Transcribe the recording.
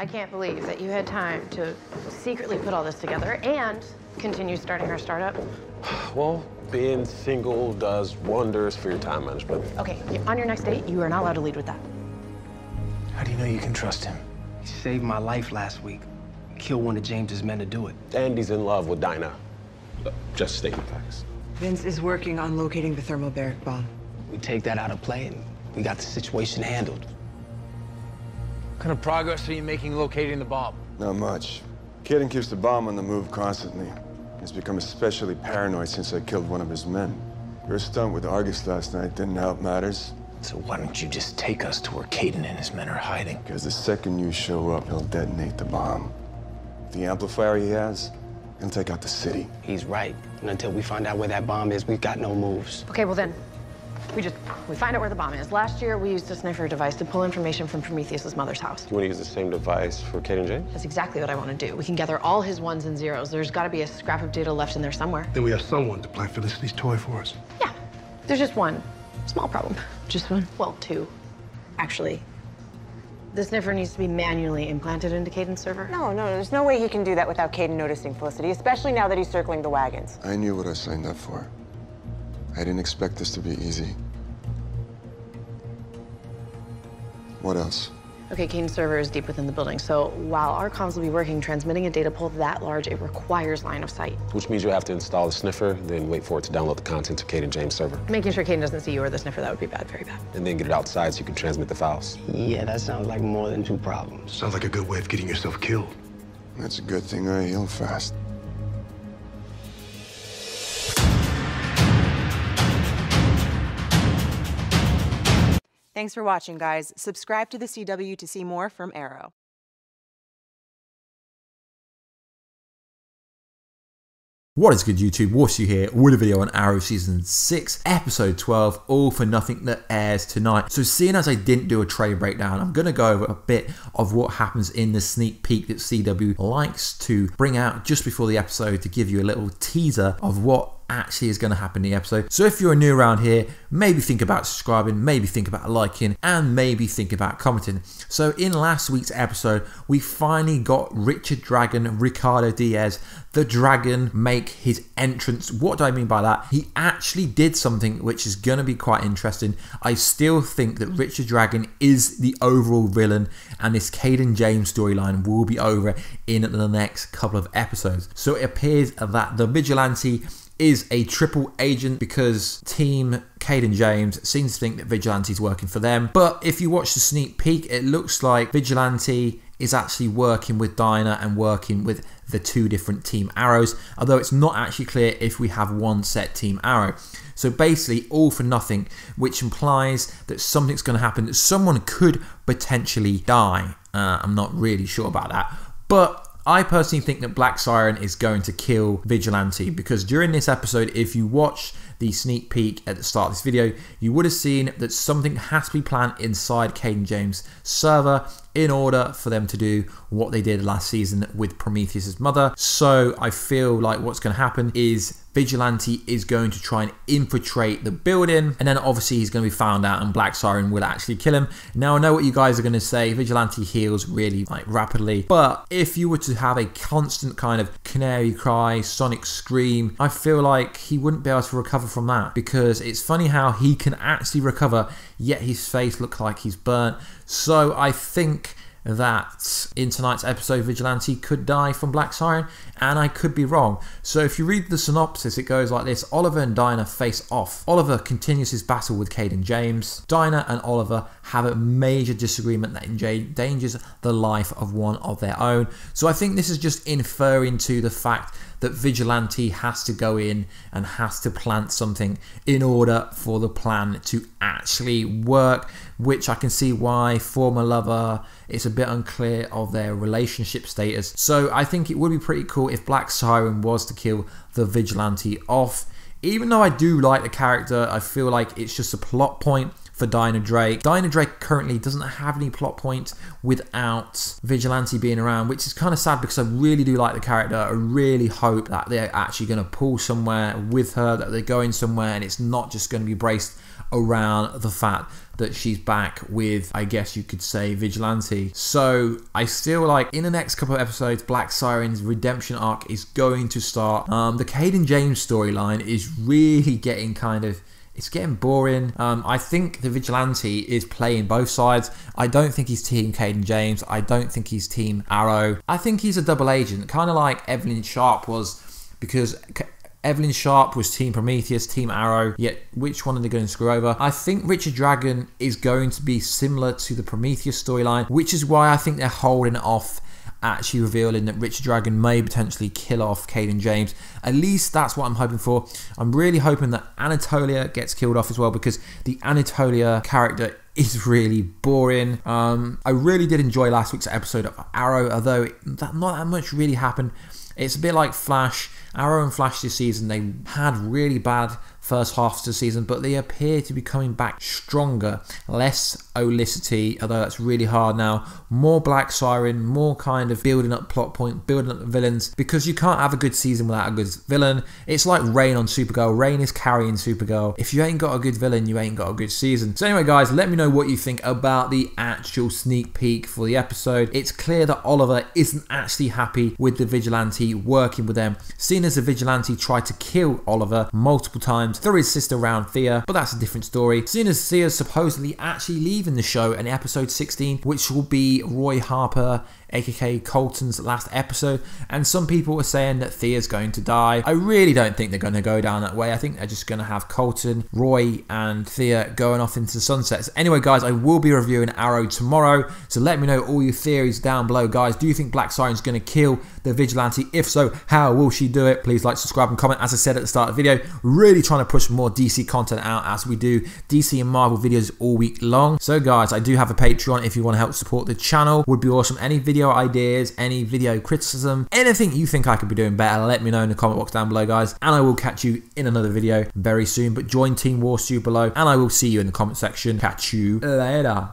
I can't believe that you had time to secretly put all this together and continue starting our startup. Well, being single does wonders for your time management. Okay, on your next date, you are not allowed to lead with that. How do you know you can trust him? He saved my life last week. Killed one of James's men to do it. And he's in love with Dinah. Just stating facts. Vince is working on locating the thermobaric bomb. We take that out of play and we got the situation handled. What kind of progress are you making locating the bomb? Not much. Caden keeps the bomb on the move constantly. He's become especially paranoid since I killed one of his men. Your stunt with Argus last night didn't help matters. So why don't you just take us to where Caden and his men are hiding? Because the second you show up, he'll detonate the bomb. The amplifier he has, he'll take out the city. He's right. And until we find out where that bomb is, we've got no moves. Okay, well then, we find out where the bomb is. Last year, we used a sniffer device to pull information from Prometheus's mother's house. You want to use the same device for Kate and James? That's exactly what I want to do. We can gather all his ones and zeros. There's got to be a scrap of data left in there somewhere. Then we have someone to plant Felicity's toy for us. Yeah, there's just one small problem. Just one? Well, two, actually. The sniffer needs to be manually implanted into Caden's server. No, there's no way he can do that without Caden noticing Felicity, especially now that he's circling the wagons. I knew what I signed up for. I didn't expect this to be easy. What else? Okay, Caden's server is deep within the building, so while our comms will be working, transmitting a data pool that large, it requires line of sight. Which means you have to install the sniffer, then wait for it to download the content to Kate and James' server. Making sure Caden doesn't see you or the sniffer, that would be bad, very bad. And then get it outside so you can transmit the files. Yeah, that sounds like more than two problems. Sounds like a good way of getting yourself killed. That's a good thing I heal fast. Thanks for watching, guys. Subscribe to the CW to see more from Arrow. What is good, YouTube? Warstu here with a video on Arrow Season 6, Episode 12, All for Nothing, that airs tonight. So seeing as I didn't do a trailer breakdown, I'm going to go over a bit of what happens in the sneak peek that CW likes to bring out just before the episode to give you a little teaser of what actually is going to happen in the episode. So if you're new around here, maybe think about subscribing, maybe think about liking, and maybe think about commenting. So in last week's episode, we finally got Richard Dragon, Ricardo Diaz, the Dragon, make his entrance. What do I mean by that? He actually did something which is going to be quite interesting. I still think that Richard Dragon is the overall villain, and this Caden James storyline will be over in the next couple of episodes. So it appears that the Vigilante is a triple agent because Team Caden James seems to think that Vigilante's working for them. But if you watch the sneak peek, it looks like Vigilante is actually working with Dinah and working with the two different Team Arrows, although it's not actually clear if we have one set Team Arrow. So basically all for nothing, which implies that something's going to happen, that someone could potentially die. I'm not really sure about that, but I personally think that BlackSiren is going to kill Vigilante, because during this episode, if you watch the sneak peek at the start of this video, you would have seen that something has to be planned inside Caden James' server in order for them to do what they did last season with Prometheus's mother. So I feel like what's going to happen is Vigilante is going to try and infiltrate the building, and then obviously he's going to be found out and BlackSiren will actually kill him. Now I know what you guys are going to say, Vigilante heals really rapidly, but if you were to have a constant kind of canary cry, sonic scream, I feel like he wouldn't be able to recover from that, because it's funny how he can actually recover yet his face looks like he's burnt. So I think that in tonight's episode Vigilante could die from BlackSiren, and I could be wrong. So if you read the synopsis, it goes like this: Oliver and Dinah face off. Oliver continues his battle with Caden James. Dinah and Oliver have a major disagreement that endangers the life of one of their own. So I think this is just inferring to the fact that Vigilante has to go in and has to plant something in order for the plan to actually work, which I can see why former lover, it's a bit unclear of their relationship status. So I think it would be pretty cool if BlackSiren was to kill the Vigilante off. Even though I do like the character, I feel like it's just a plot point for Dinah Drake. Dinah Drake currently doesn't have any plot point without Vigilante being around, which is kind of sad because I really do like the character. I really hope that they're actually going to pull somewhere with her, that they're going somewhere and it's not just going to be based around the fact that she's back with, I guess you could say, Vigilante. So I feel like in the next couple of episodes, BlackSiren's redemption arc is going to start. The Caden James storyline is really getting it's getting boring. I think the Vigilante is playing both sides. I don't think he's team Caden James. I don't think he's team Arrow. I think he's a double agent, kind of like Evelyn Sharp was, because Evelyn Sharp was team Prometheus, team Arrow, yet which one are they going to screw over? I think Richard Dragon is going to be similar to the Prometheus storyline, which is why I think they're holding off actually revealing that Richard Dragon may potentially kill off Caden James. At least that's what I'm hoping for. I'm really hoping that Anatolia gets killed off as well, because the Anatolia character is really boring. I really did enjoy last week's episode of Arrow, although not that much really happened. It's a bit like Flash. Arrow and Flash this season, they had really bad first half of the season, but they appear to be coming back stronger. Less Olicity, although that's really hard now. More BlackSiren, more kind of building up plot point, building up the villains, because you can't have a good season without a good villain. It's like Rain on Supergirl. Rain is carrying Supergirl. If you ain't got a good villain, you ain't got a good season. So anyway, guys, let me know what you think about the actual sneak peek for the episode. It's clear that Oliver isn't actually happy with the Vigilante working with them, seeing as the Vigilante tried to kill Oliver multiple times through his sister around Thea, but that's a different story. Seeing as Thea's supposedly actually leaving the show in episode 16, which will be Roy Harper, aka Colton's last episode, and some people are saying that Thea's going to die. I really don't think they're going to go down that way. I think they're just going to have Colton, Roy, and Thea going off into the sunsets. Anyway, guys, I will be reviewing Arrow tomorrow, so let me know all your theories down below, guys. Do you think BlackSiren's going to kill the Vigilante? If so, how will she do it? Please like, subscribe, and comment. As I said at the start of the video, really trying to push more DC content out, as we do DC and Marvel videos all week long. So guys, I do have a Patreon if you want to help support the channel. Would be awesome. Any video ideas, any video criticism, anything you think I could be doing better, let me know in the comment box down below, guys, and I will catch you in another video very soon. But join Team Warstu below, and I will see you in the comment section. Catch you later.